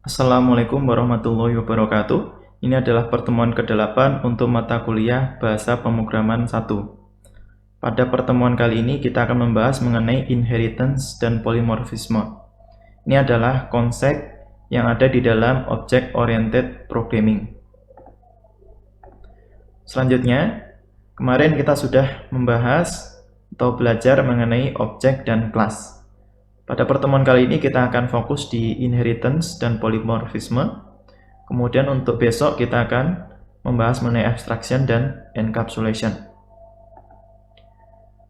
Assalamualaikum warahmatullahi wabarakatuh. Ini adalah pertemuan ke-8 untuk mata kuliah Bahasa Pemrograman 1. Pada pertemuan kali ini kita akan membahas mengenai inheritance dan polymorphism. Ini adalah konsep yang ada di dalam Object Oriented Programming. Selanjutnya, kemarin kita sudah membahas atau belajar mengenai objek dan kelas. Pada pertemuan kali ini kita akan fokus di inheritance dan polymorphism. Kemudian untuk besok kita akan membahas mengenai abstraction dan encapsulation.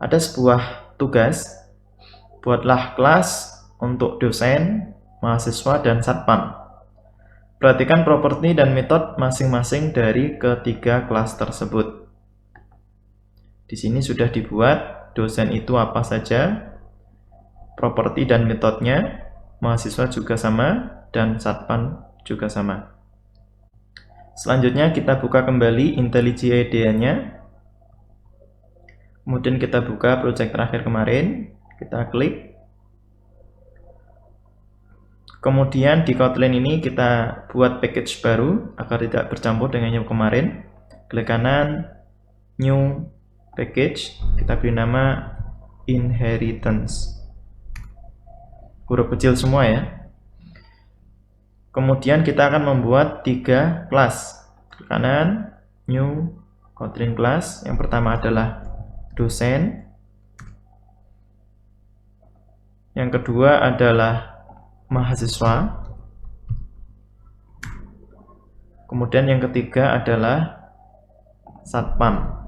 Ada sebuah tugas, buatlah kelas untuk dosen, mahasiswa, dan satpam. Perhatikan properti dan metode masing-masing dari ketiga kelas tersebut. Di sini sudah dibuat dosen itu apa saja, properti dan metodenya, mahasiswa juga sama, dan satpam juga sama. Selanjutnya kita buka kembali IntelliJ IDEA-nya. Kemudian kita buka project terakhir kemarin, kita klik. Kemudian di Kotlin ini kita buat package baru agar tidak bercampur dengan yang kemarin. Klik kanan, new package, kita beri nama inheritance. Huruf kecil semua ya. Kemudian kita akan membuat 3 kelas. Klik kanan, new Kotlin class. Yang pertama adalah dosen. Yang kedua adalah mahasiswa. Kemudian yang ketiga adalah satpam.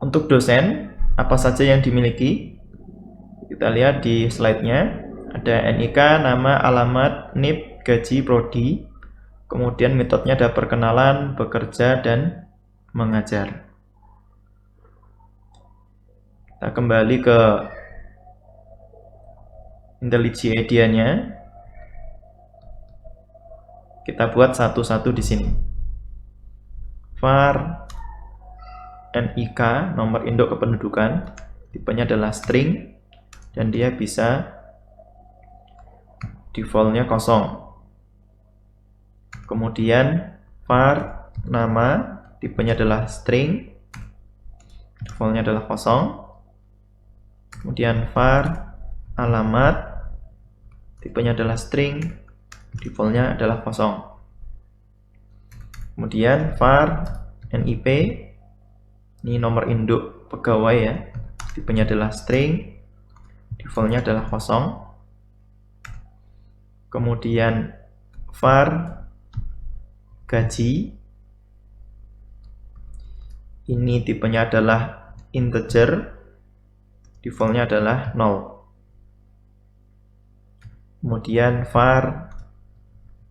Untuk dosen, apa saja yang dimiliki? Kita lihat di slide-nya. Ada NIK, nama, alamat, NIP, gaji, prodi. Kemudian metodenya ada perkenalan, bekerja, dan mengajar. Kita kembali ke IntelliJ IDEA-nya. Kita buat satu-satu di sini. Var NIK, nomor induk kependudukan, tipenya adalah string, dan dia bisa default-nya kosong. Kemudian var nama, tipenya adalah string, default-nya adalah kosong. Kemudian var alamat, tipenya adalah string, default-nya adalah kosong. Kemudian var NIP, ini nomor induk pegawai ya, tipenya adalah string, default-nya adalah kosong. Kemudian var gaji, ini tipenya adalah integer, default-nya adalah 0. Kemudian var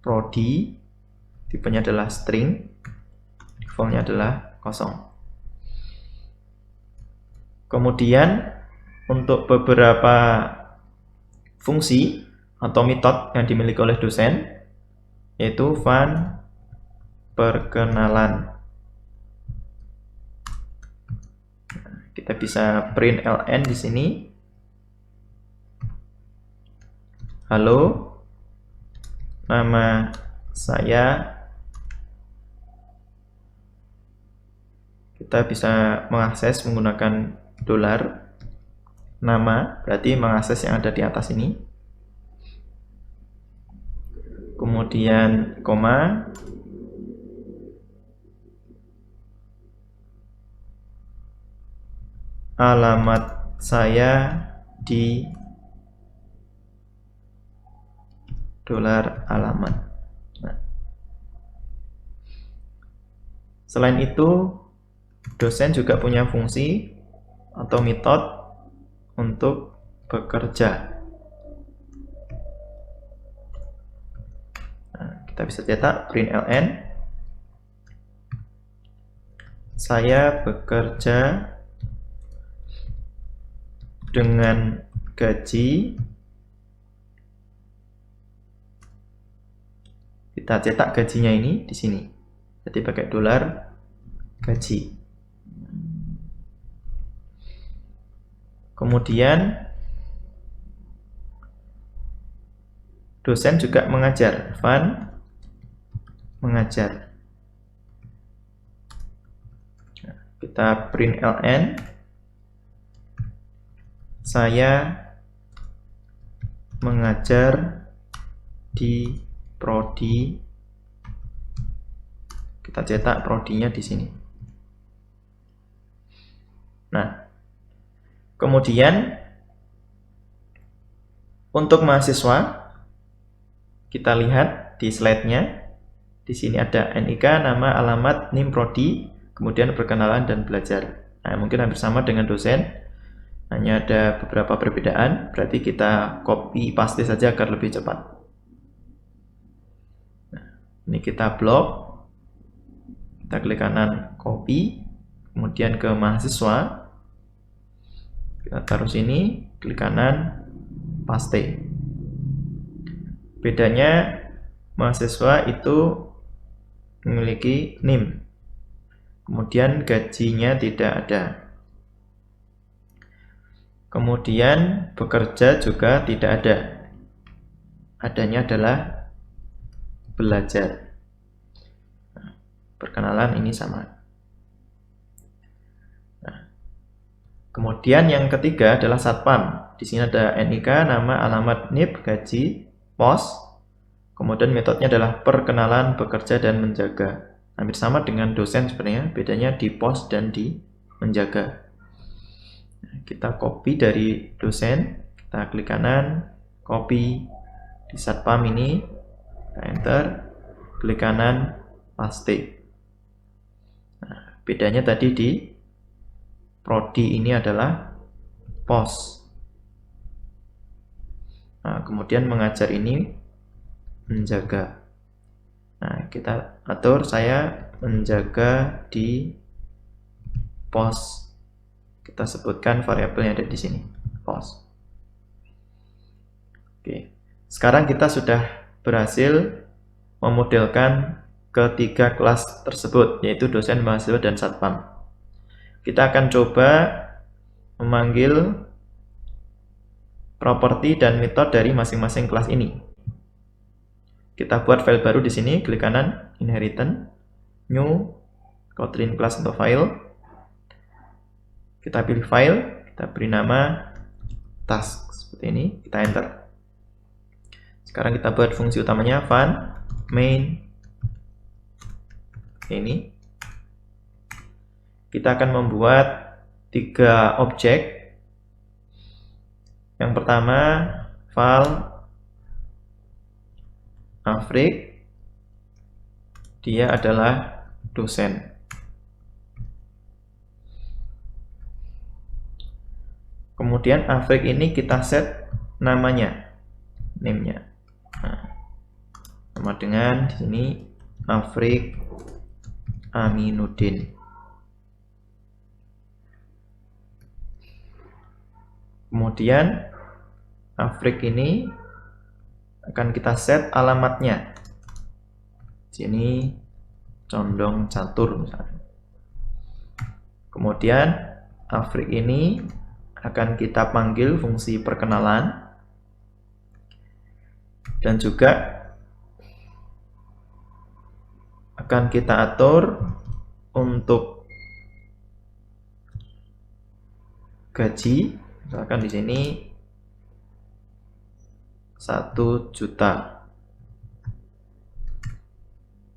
prodi, tipenya adalah string, default-nya adalah kosong. Kemudian untuk beberapa fungsi atau metode yang dimiliki oleh dosen, yaitu var perkenalan. Kita bisa print ln di sini. Halo, nama saya. Kita bisa mengakses menggunakan dolar. Nama berarti mengakses yang ada di atas ini. Kemudian koma, alamat saya di dolar alamat. Nah. Selain itu, dosen juga punya fungsi atau metode untuk bekerja. Nah, kita bisa cetak print ln. Saya bekerja dengan gaji. Kita cetak gajinya ini di sini. Jadi pakai dolar gaji. Kemudian dosen juga mengajar. Van mengajar. Kita print ln. Saya mengajar di prodi. Kita cetak prodinya di sini. Nah, kemudian untuk mahasiswa, kita lihat di slide-nya. Di sini ada NIK, nama, alamat, NIM prodi, kemudian perkenalan dan belajar. Nah, mungkin hampir sama dengan dosen, hanya ada beberapa perbedaan. Berarti kita copy paste saja agar lebih cepat. Nah, ini kita blok. Kita klik kanan copy, kemudian ke mahasiswa, kita taruh sini, klik kanan paste. Bedanya mahasiswa itu memiliki NIM, kemudian gajinya tidak ada, kemudian bekerja juga tidak ada, adanya adalah belajar. Perkenalan ini sama. Nah, kemudian yang ketiga adalah satpam. Di sini ada NIK, nama, alamat, NIP, gaji, pos. Kemudian metodenya adalah perkenalan, bekerja, dan menjaga. Hampir sama dengan dosen sebenarnya, bedanya di pos dan di menjaga. Nah, kita copy dari dosen, kita klik kanan, copy di satpam ini, kita enter, klik kanan, paste. Nah, bedanya tadi di prodi ini adalah pos. Nah, kemudian mengajar ini menjaga. Nah, kita atur saya menjaga di pos. Kita sebutkan variabel yang ada di sini, pos. Oke. Sekarang kita sudah berhasil memodelkan ketiga kelas tersebut, yaitu dosen, mahasiswa, dan satpam. Kita akan coba memanggil properti dan metode dari masing-masing kelas ini. Kita buat file baru di sini, klik kanan, inheritance, new, Kotlin class untuk file. Kita pilih file, kita beri nama task seperti ini, kita enter. Sekarang kita buat fungsi utamanya fun main. Ini kita akan membuat 3 objek. Yang pertama file Afrik, dia adalah dosen. Kemudian Afrik ini kita set namanya, name-nya. Nah, sama dengan di sini Afrik Aminuddin. Kemudian Afrik ini akan kita set alamatnya. Sini Condong Catur misalnya. Kemudian Afrik ini akan kita panggil fungsi perkenalan dan juga akan kita atur untuk gaji, misalkan di sini 1 juta.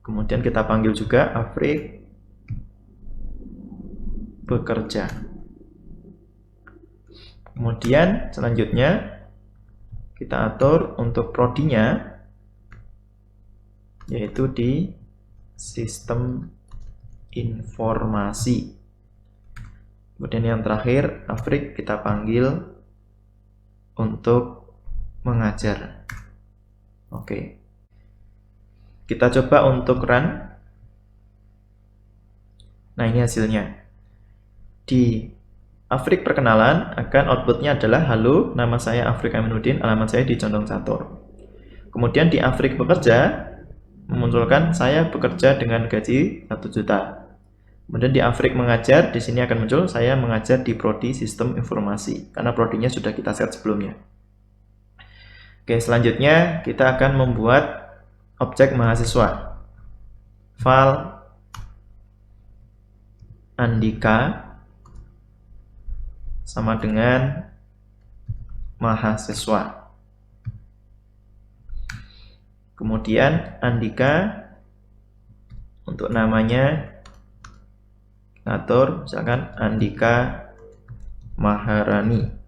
Kemudian kita panggil juga Afrik bekerja. Kemudian selanjutnya kita atur untuk prodinya, yaitu di sistem informasi. Kemudian yang terakhir, Afrik kita panggil untuk mengajar. Oke. Kita coba untuk run. Nah, ini hasilnya. Di Afrik perkenalan akan outputnya adalah halo, nama saya Afrik Aminuddin, alamat saya di Condong Catur. Kemudian di Afrik bekerja memunculkan saya bekerja dengan gaji 1 juta. Kemudian di Afrik mengajar, di sini akan muncul saya mengajar di prodi sistem informasi karena prodinya sudah kita set sebelumnya. Oke, selanjutnya kita akan membuat objek mahasiswa. File Andika sama dengan mahasiswa. Kemudian Andika untuk namanya atur misalkan Andika Maharani.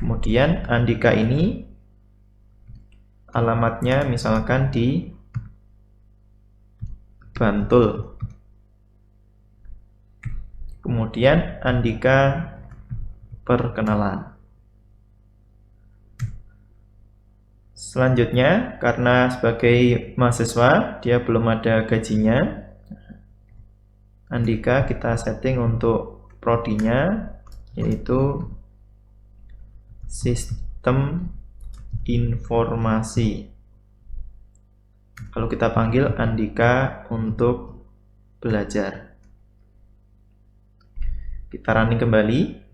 Kemudian Andika ini alamatnya misalkan di Bantul. Kemudian Andika perkenalan. Selanjutnya, karena sebagai mahasiswa dia belum ada gajinya, Andika kita setting untuk prodinya yaitu sistem informasi. Kalau kita panggil Andika untuk belajar. Kita running kembali.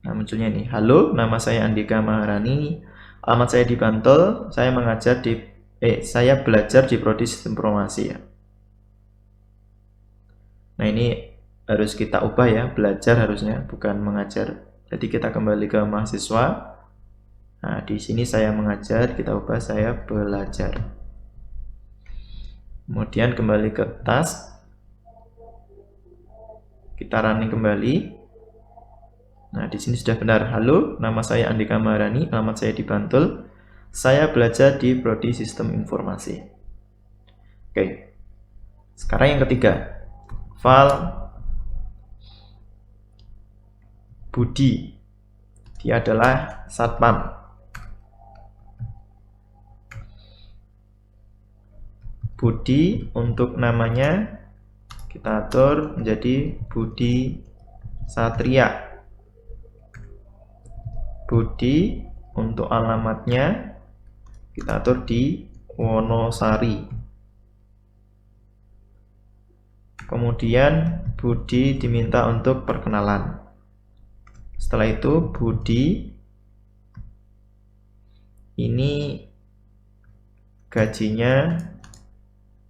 Nah, munculnya ini, halo, nama saya Andika Maharani, alamat saya di Bantul, saya belajar di prodi sistem informasi ya. Nah, ini harus kita ubah ya, belajar harusnya, bukan mengajar. Jadi kita kembali ke mahasiswa. Nah, di sini saya mengajar, kita ubah saya belajar. Kemudian kembali ke task. Kita running kembali. Nah, di sini sudah benar. Halo, nama saya Andika Maharani, alamat saya di Bantul. Saya belajar di prodi sistem informasi. Oke. Sekarang yang ketiga. File Budi. Dia adalah satpam. Budi untuk namanya kita atur menjadi Budi Satria. Budi untuk alamatnya kita atur di Wonosari. Kemudian Budi diminta untuk perkenalan. Setelah itu Budi ini gajinya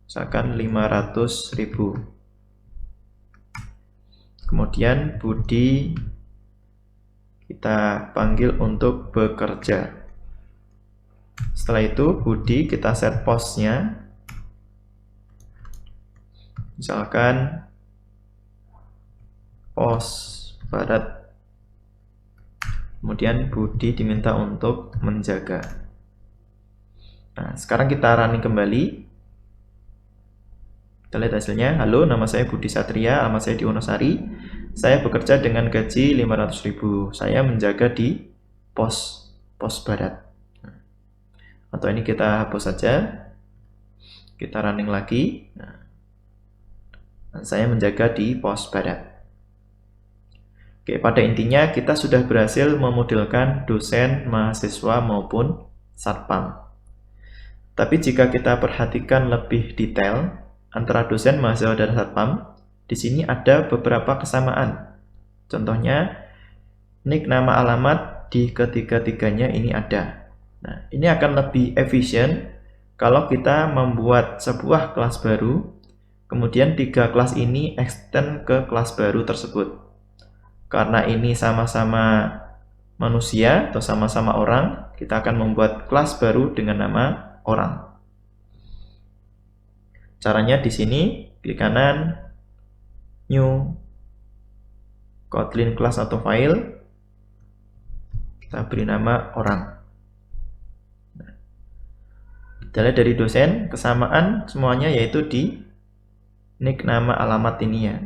misalkan 500.000. Kemudian Budi kita panggil untuk bekerja. Setelah itu Budi kita set posnya. Misalkan pos barat. Kemudian Budi diminta untuk menjaga. Nah, sekarang kita running kembali. Kita lihat hasilnya. Halo, nama saya Budi Satria, alamat saya di Wonosari. Saya bekerja dengan gaji 500.000. Saya menjaga di pos barat. Atau ini kita hapus saja. Kita running lagi. Nah, saya menjaga di pos barat. Oke, pada intinya kita sudah berhasil memodelkan dosen, mahasiswa maupun satpam. Tapi jika kita perhatikan lebih detail antara dosen, mahasiswa, dan satpam, di sini ada beberapa kesamaan. Contohnya, nick, nama, alamat di ketiga-tiganya ini ada. Nah, ini akan lebih efisien kalau kita membuat sebuah kelas baru, kemudian 3 kelas ini extend ke kelas baru tersebut. Karena ini sama-sama manusia atau sama-sama orang, kita akan membuat kelas baru dengan nama orang. Caranya di sini, klik kanan, New, Kotlin class atau file, kita beri nama orang. Kita lihat dari dosen, kesamaan semuanya yaitu di nick, nama, alamat ini ya.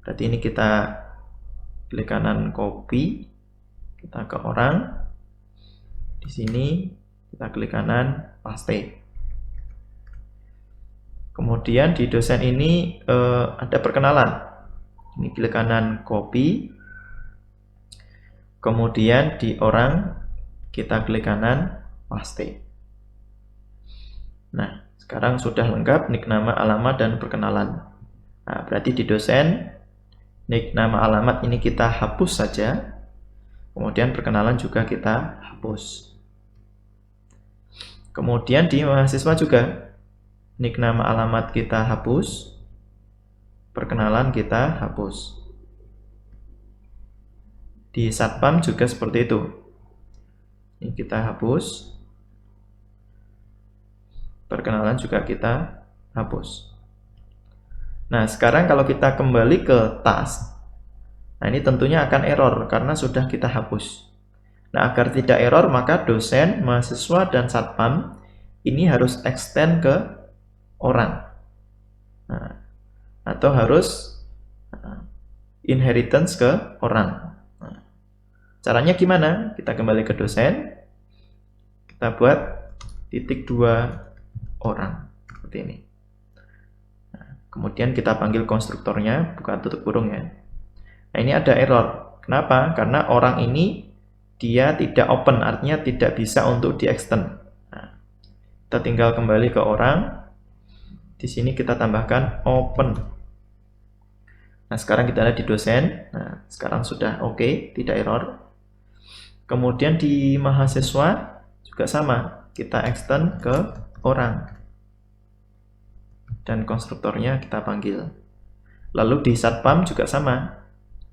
Berarti ini kita klik kanan copy, kita ke orang. Di sini kita klik kanan paste. Kemudian di dosen ini ada perkenalan. Ini klik kanan copy. Kemudian di orang kita klik kanan paste. Nah, sekarang sudah lengkap nick, nama, alamat, dan perkenalan. Nah, berarti di dosen nick, nama, alamat ini kita hapus saja. Kemudian perkenalan juga kita hapus. Kemudian di mahasiswa juga, nick, nama, alamat kita hapus, perkenalan kita hapus. Di satpam juga seperti itu. Ini kita hapus, perkenalan juga kita hapus. Nah, sekarang kalau kita kembali ke task, nah ini tentunya akan error karena sudah kita hapus. Nah, agar tidak error, maka dosen, mahasiswa, dan satpam ini harus extend ke orang. Nah, atau harus inheritance ke orang. Nah, caranya gimana? Kita kembali ke dosen, kita buat titik 2 orang seperti ini. Nah, kemudian kita panggil konstruktornya, buka tutup kurung ya. Nah, ini ada error. Kenapa? Karena orang ini dia tidak open, artinya tidak bisa untuk di-extend. Nah, kita tinggal kembali ke orang. Di sini kita tambahkan open. Nah, sekarang kita lihat di dosen. Nah, sekarang sudah oke, tidak error. Kemudian di mahasiswa juga sama. Kita extend ke orang. Dan konstruktornya kita panggil. Lalu di satpam juga sama.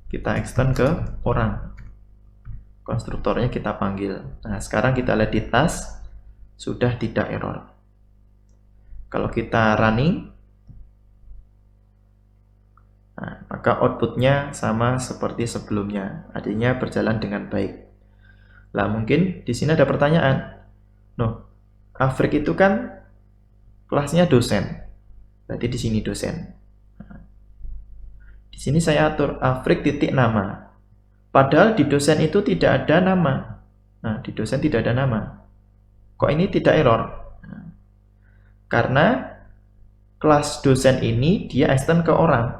Kita extend ke orang. Konstruktornya kita panggil. Nah, sekarang kita lihat di task, sudah tidak error. Kalau kita running, nah, maka outputnya sama seperti sebelumnya, artinya berjalan dengan baik. Lah, mungkin di sini ada pertanyaan. No, Afrik itu kan kelasnya dosen. Berarti di sini dosen. Nah, di sini saya atur Afrik titik nama. Padahal di dosen itu tidak ada nama. Nah, di dosen tidak ada nama. Kok ini tidak error? Nah, karena kelas dosen ini dia extend ke orang.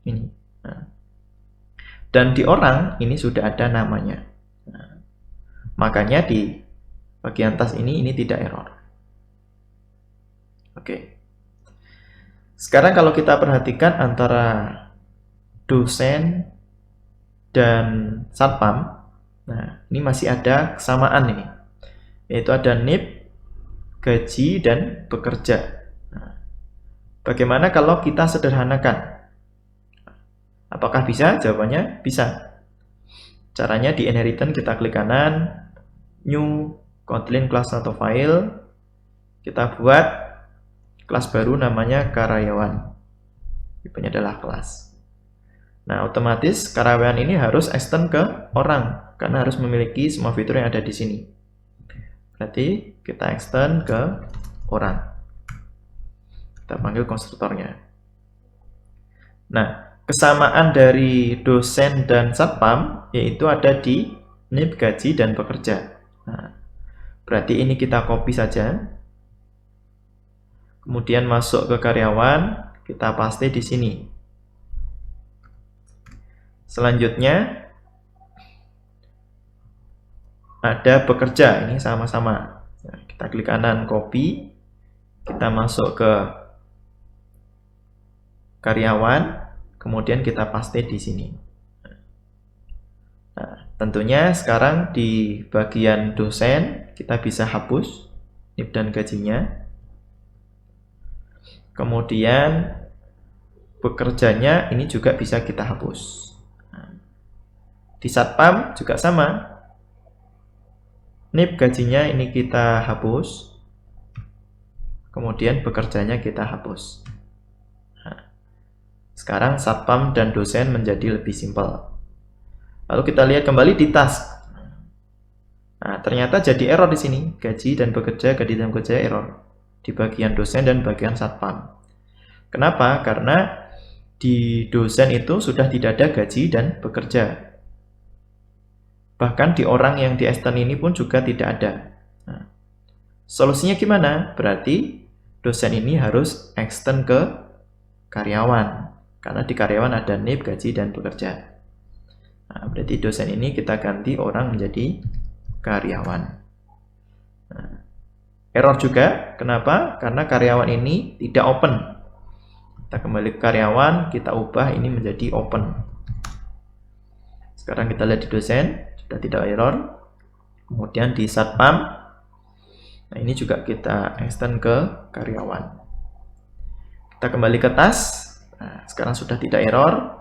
Ini. Nah, dan di orang ini sudah ada namanya. Nah, makanya di bagian tas ini tidak error. Oke. Sekarang kalau kita perhatikan antara dosen dan satpam, nah ini masih ada kesamaan ini, yaitu ada NIP, gaji, dan bekerja. Nah, bagaimana kalau kita sederhanakan? Apakah bisa? Jawabannya bisa. Caranya di inheritance kita klik kanan, new, Kotlin class atau file, kita buat kelas baru namanya karyawan. Tipenya adalah kelas. Nah, otomatis karyawan ini harus extend ke orang, karena harus memiliki semua fitur yang ada di sini. Berarti kita extend ke orang. Kita panggil konstruktornya. Nah, kesamaan dari dosen dan satpam yaitu ada di NIP, gaji, dan bekerja. Nah, berarti ini kita copy saja. Kemudian masuk ke karyawan, kita paste di sini. Selanjutnya ada bekerja, ini sama-sama. Nah, kita klik kanan copy, kita masuk ke karyawan, kemudian kita paste di sini. Nah, tentunya sekarang di bagian dosen kita bisa hapus NIP dan gajinya. Kemudian bekerjanya ini juga bisa kita hapus. Di satpam juga sama. NIP, gajinya ini kita hapus. Kemudian bekerjanya kita hapus. Nah, sekarang satpam dan dosen menjadi lebih simpel. Lalu kita lihat kembali di task. Nah, ternyata jadi error di sini. Gaji dan bekerja, gaji dan bekerja error. Di bagian dosen dan bagian satpam. Kenapa? Karena di dosen itu sudah tidak ada gaji dan bekerja. Bahkan di orang yang di extend ini pun juga tidak ada. Nah, solusinya gimana? Berarti dosen ini harus extend ke karyawan. Karena di karyawan ada NIP, gaji, dan bekerja. Nah, berarti dosen ini kita ganti orang menjadi karyawan. Nah, error juga. Kenapa? Karena karyawan ini tidak open. Kita kembali ke karyawan, kita ubah ini menjadi open. Sekarang kita lihat di dosen. sudah tidak error. Kemudian di satpam, nah ini juga kita extend ke karyawan. Kita kembali ke tas. Nah, sekarang sudah tidak error.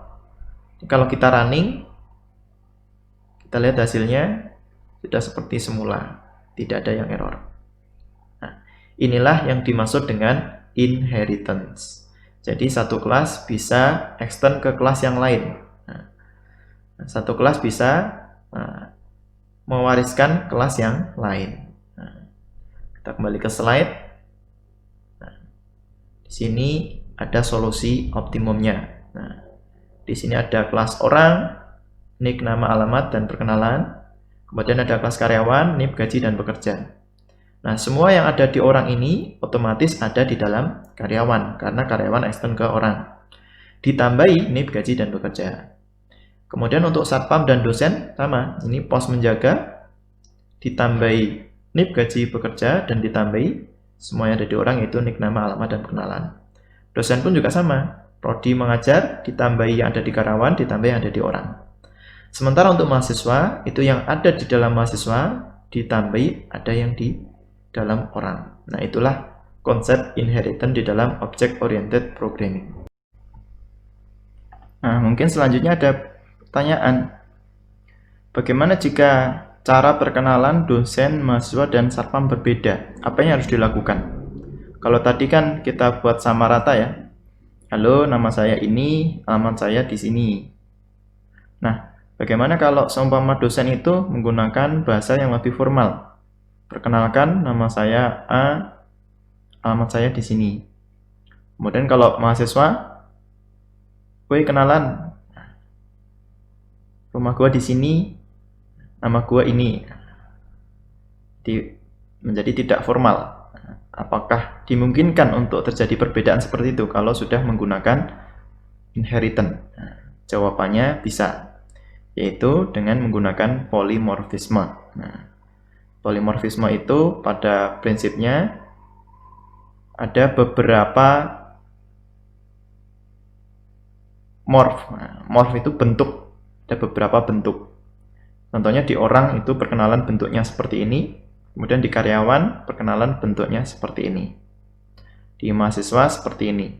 Kalau kita running, kita lihat hasilnya sudah seperti semula, tidak ada yang error. Nah, inilah yang dimaksud dengan inheritance. Jadi satu kelas bisa extend ke kelas yang lain. Nah, satu kelas bisa mewariskan kelas yang lain. Nah, kita kembali ke slide. Nah, di sini ada solusi optimumnya. Nah, di sini ada kelas orang, nick, nama, alamat, dan perkenalan. Kemudian ada kelas karyawan, NIP, gaji, dan bekerja. Nah, semua yang ada di orang ini otomatis ada di dalam karyawan, karena karyawan extend ke orang. Ditambahi NIP, gaji, dan bekerja. Kemudian untuk satpam dan dosen, sama. Ini pos menjaga, ditambahi NIP, gaji, bekerja, dan ditambahi semua yang ada di orang, yaitu nick, nama, alamat, dan perkenalan. Dosen pun juga sama. Prodi mengajar, ditambahi yang ada di karyawan, ditambahi yang ada di orang. Sementara untuk mahasiswa, itu yang ada di dalam mahasiswa, ditambahi ada yang di dalam orang. Nah, itulah konsep inheritance di dalam Object Oriented Programming. Nah, mungkin selanjutnya ada pertanyaan. Bagaimana jika cara perkenalan dosen, mahasiswa, dan satpam berbeda? Apa yang harus dilakukan? Kalau tadi kan kita buat sama rata ya. Halo, nama saya ini, alamat saya di sini. Nah, bagaimana kalau seumpama dosen itu menggunakan bahasa yang lebih formal? Perkenalkan, nama saya A, alamat saya di sini. Kemudian kalau mahasiswa, woi kenalan, rumah gua di sini, nama gua ini. Menjadi tidak formal. Apakah dimungkinkan untuk terjadi perbedaan seperti itu kalau sudah menggunakan inheritance? Jawabannya bisa, yaitu dengan menggunakan polymorphisme. Nah, polymorphisme itu pada prinsipnya ada beberapa morph. Nah, morph itu bentuk, ada beberapa bentuk. Contohnya di orang itu perkenalan bentuknya seperti ini, kemudian di karyawan perkenalan bentuknya seperti ini, di mahasiswa seperti ini,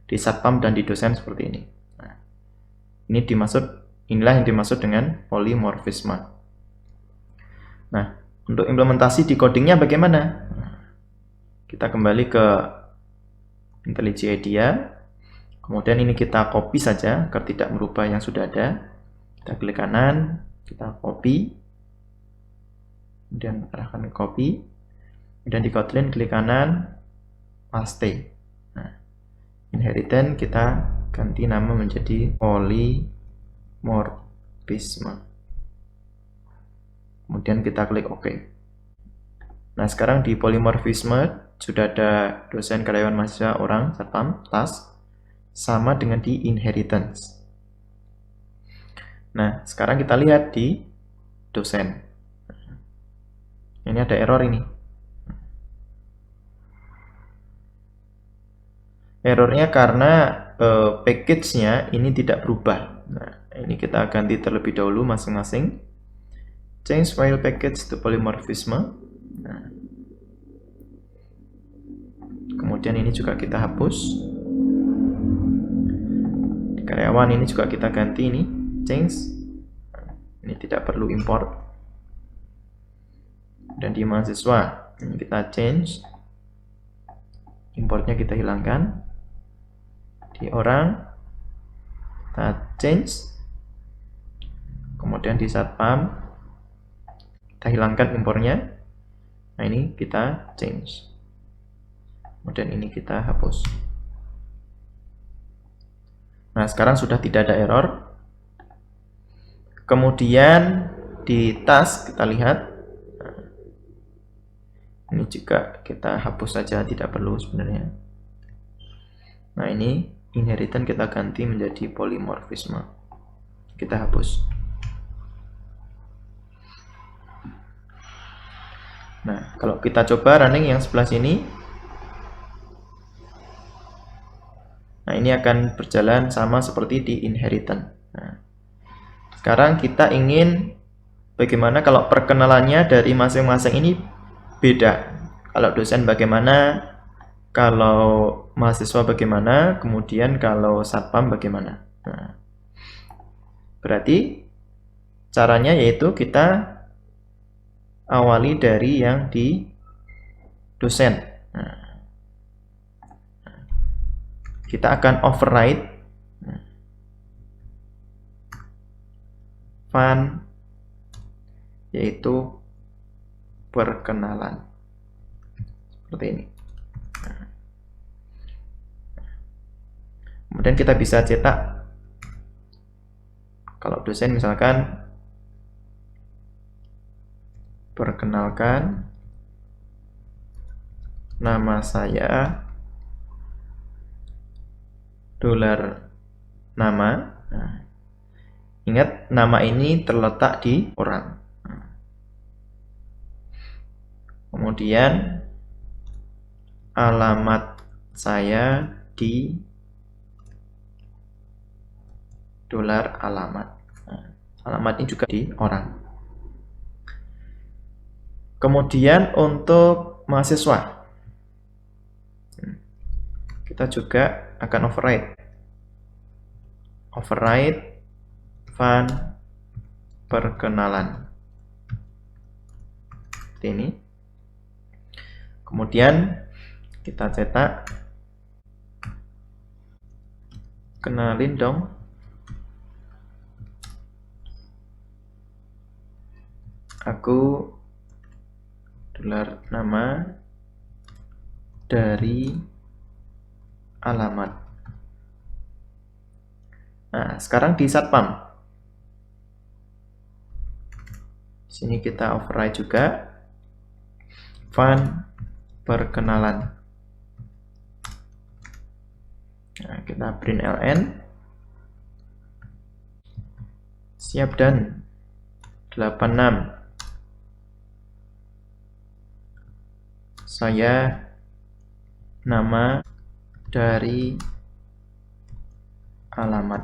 di satpam dan di dosen seperti ini. Nah, inilah yang dimaksud dengan polymorphisme. Nah, untuk implementasi di codingnya bagaimana? Kita kembali ke IntelliJ IDEA. Kemudian ini kita copy saja agar tidak merubah yang sudah ada. Kita klik kanan, kita copy. Kemudian arahkan ke copy. Kemudian di Kotlin klik kanan, paste. Nah, inheritance kita ganti nama menjadi polymorphisme. Kemudian kita klik OK. Nah, sekarang di polymorphisme sudah ada dosen, karyawan, mahasiswa, orang, satpam, tas, sama dengan di inheritance. Nah, sekarang kita lihat di dosen. Ini ada error ini. Errornya karena package-nya ini tidak berubah. Nah, ini kita ganti terlebih dahulu masing-masing. Change file package to polymorphisme. Nah, kemudian ini juga kita hapus. Di karyawan ini juga kita ganti ini, change. Ini tidak perlu import. Dan di mahasiswa ini kita change. Importnya kita hilangkan. Di orang kita change. Kemudian di satpam kita hilangkan impornya. Nah, ini kita change. Kemudian ini kita hapus. Nah, sekarang sudah tidak ada error. Kemudian di tas kita lihat. Ini juga kita hapus saja, tidak perlu sebenarnya. Nah, ini inheritance kita ganti menjadi polymorphisme. Kita hapus. Nah, kalau kita coba running yang sebelah sini, nah ini akan berjalan sama seperti di inheritance. Nah, sekarang kita ingin bagaimana kalau perkenalannya dari masing-masing ini beda. Kalau dosen bagaimana, kalau mahasiswa bagaimana, kemudian kalau satpam bagaimana. Nah, berarti caranya yaitu kita awali dari yang di dosen. Nah, kita akan override fun, yaitu perkenalan. Seperti ini. Nah, kemudian kita bisa cetak, kalau dosen misalkan, perkenalkan, nama saya, dolar nama. Nah, ingat, nama ini terletak di orang. Kemudian alamat saya di dolar alamat. Nah, alamat ini juga di orang. Kemudian untuk mahasiswa, kita juga akan override fun perkenalan. Seperti ini. Kemudian kita cetak, kenalin dong aku dolar nama dari alamat. Nah, sekarang di satpam. Sini kita override juga fun perkenalan. Nah, kita print ln. Siap dan 86. Saya nama dari alamat.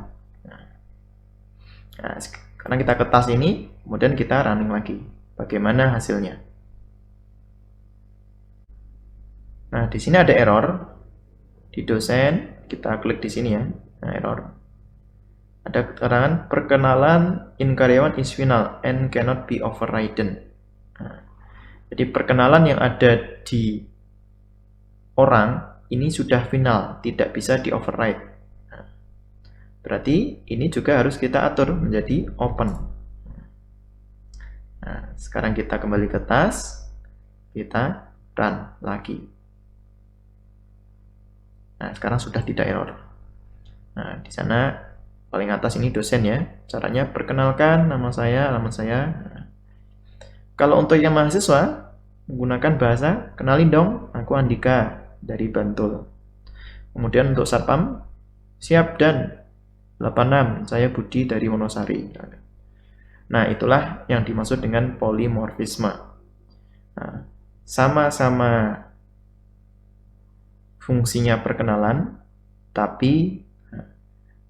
Nah, sekarang kita ke tas ini, kemudian kita running lagi. Bagaimana hasilnya? Nah, di sini ada error. Di dosen, kita klik di sini ya. Nah, error. Ada keterangan perkenalan in karyawan is final and cannot be overridden. Nah, jadi perkenalan yang ada di orang ini sudah final, tidak bisa di override. Nah, berarti ini juga harus kita atur menjadi open. Nah, sekarang kita kembali ke tas, kita run lagi. Nah, sekarang sudah tidak error. Nah, di sana paling atas ini dosen ya. Caranya perkenalkan nama saya, alamat saya. Nah, kalau untuk yang mahasiswa menggunakan bahasa, kenalin dong, aku Andika dari Bantul. Kemudian untuk satpam, siap dan 86, saya Budi dari Wonosari. Nah, itulah yang dimaksud dengan polimorfisme. Nah, sama-sama fungsinya perkenalan, tapi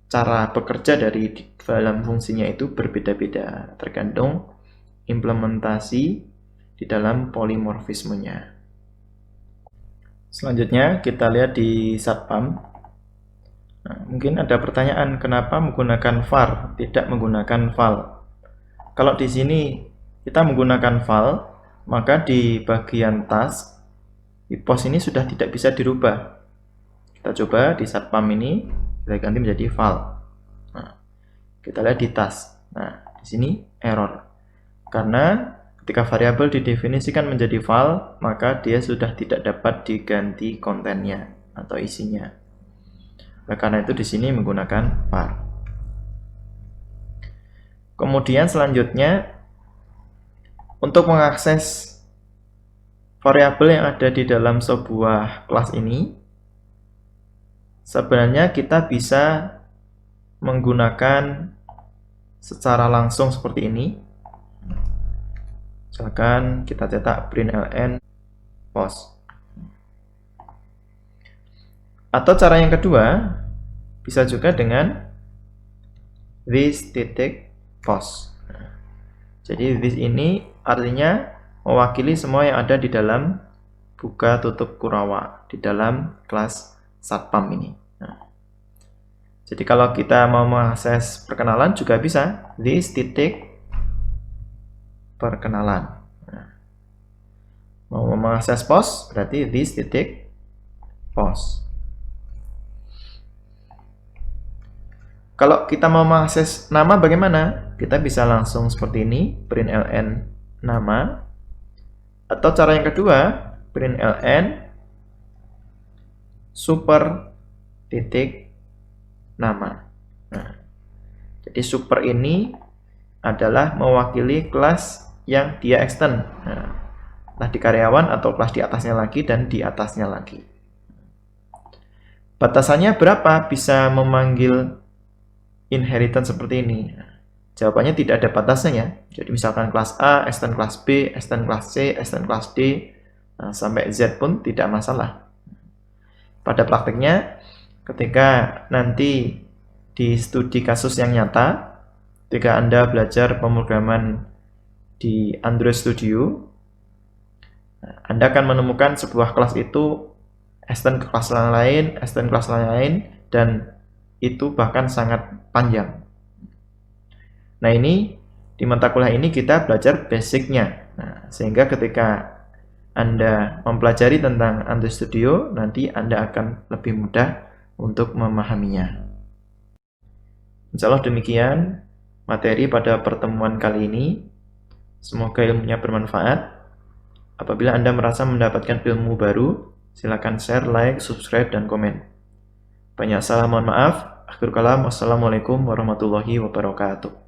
cara bekerja dari dalam fungsinya itu berbeda-beda, tergantung implementasi di dalam polimorfismenya. Selanjutnya kita lihat di satpam. Nah, mungkin ada pertanyaan, kenapa menggunakan var, tidak menggunakan val? Kalau di sini kita menggunakan val, maka di bagian task, di pos ini sudah tidak bisa dirubah. Kita coba di satpam ini, kita ganti menjadi val. Nah, kita lihat di task. Nah, di sini error. Karena ketika variabel didefinisikan menjadi val, maka dia sudah tidak dapat diganti kontennya atau isinya. Nah, karena itu di sini menggunakan var. Kemudian selanjutnya, untuk mengakses variabel yang ada di dalam sebuah kelas ini, sebenarnya kita bisa menggunakan secara langsung seperti ini. Misalkan kita cetak print ln post. Atau cara yang kedua, bisa juga dengan this titik post. Jadi this ini artinya mewakili semua yang ada di dalam buka tutup Kurawa, di dalam kelas Satpam ini. Nah, jadi kalau kita mau mengakses perkenalan juga bisa, this titik perkenalan. Nah, mau mengakses pos berarti this titik pos. Kalau kita mau mengakses nama bagaimana? Kita bisa langsung seperti ini, print ln nama. Atau cara yang kedua, print ln super titik nama. Nah, jadi super ini adalah mewakili kelas yang dia extend. Nah, di karyawan atau kelas di atasnya lagi dan di atasnya lagi. Batasannya berapa bisa memanggil inheritance seperti ini? Jawabannya tidak ada batasnya ya. Jadi misalkan kelas A, extend kelas B, extend kelas C, extend kelas D, nah, sampai Z pun tidak masalah. Pada praktiknya, ketika nanti di studi kasus yang nyata, ketika Anda belajar pemrograman di Android Studio, Anda akan menemukan sebuah kelas itu extend ke kelas lain, extend kelas lain, dan itu bahkan sangat panjang. Nah, ini di mata kuliah ini kita belajar basicnya. Nah, sehingga ketika Anda mempelajari tentang Android Studio, nanti Anda akan lebih mudah untuk memahaminya. Insya Allah demikian materi pada pertemuan kali ini. Semoga ilmunya bermanfaat. Apabila Anda merasa mendapatkan ilmu baru, silakan share, like, subscribe, dan komen. Banyak salah, mohon maaf. Akhir kalam, wassalamualaikum warahmatullahi wabarakatuh.